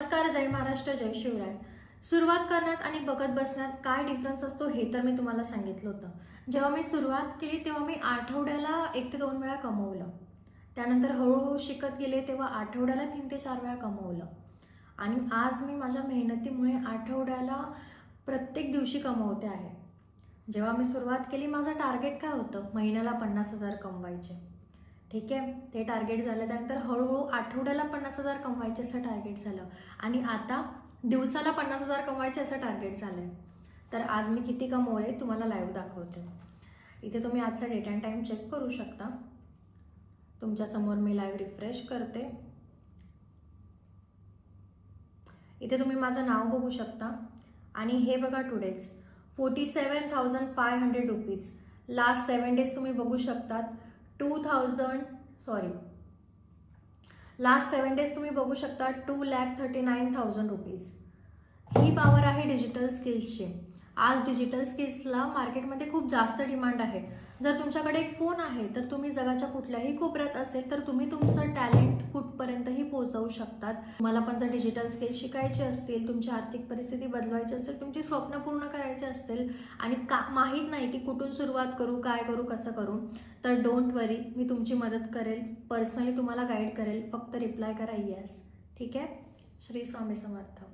नमस्कार, जय महाराष्ट्र, जय शिवराय. सुरुवात करण्यात आणि बघत बसण्यात काय डिफरन्स असतो हे तर मी तुम्हाला सांगितलं होतं. जेव्हा मी सुरुवात केली तेव्हा मी आठवड्याला 1 ते 2 वेळा कमवलं. त्यानंतर हळूहळू शिकत गेले तेव्हा आठवड्याला 3 ते 4 वेळा कमवलं. आणि आज मी माझ्या मेहनतीमुळे आठवड्याला प्रत्येक दिवशी कमवते आहे. जेव्हा मी सुरुवात केली माझं टार्गेट काय होतं? महिन्याला 50,000 कमवायचे. ठीक आहे, ते टार्गेट झालं. त्यानंतर हळूहळू आठवड्याला 50,000 कमवायचे असं टार्गेट झालं आणि आता दिवसाला 50,000 कमवायचे असं टार्गेट झालं आहे. तर आज मी किती कमवले तुम्हाला लाईव्ह दाखवते. इथे तुम्ही आजचा डेट अँड टाईम चेक करू शकता. तुमच्यासमोर मी लाईव्ह रिफ्रेश करते. इथे तुम्ही माझं नाव बघू शकता आणि हे बघा टुडेज 47,500 रुपीज. लास्ट 7 डेज तुम्ही बघू शकतात. लास्ट 7 डेज तुम्ही बघू शकता 2,39,000 रुपीज. ही पॉवर आहे डिजिटल स्किल्सची. आज डिजिटल स्किल्सला मार्केटमध्ये खूप जास्त डिमांड आहे. जर तुमच्याकडे एक फोन आहे तर तुम्ही जगाच्या कुठल्याही कोपऱ्यात असेल तर तुम्ही तुमचं टॅलेंट कुठपर्यंतही पोहोचवू शकतात. मला पण जर डिजिटल स्किल्स शिकायचे असतील, तुमची आर्थिक परिस्थिती बदलवायची असेल, तुमची स्वप्न पूर्ण करायची असतील आणि माहीत नाही की कुठून सुरुवात करू, काय करू, कसं करू, तर डोंट वरी, मी तुमची मदत करेल. पर्सनली तुम्हाला गाईड करेल. फक्त रिप्लाय करा येस. ठीक आहे. श्री स्वामी समर्थ.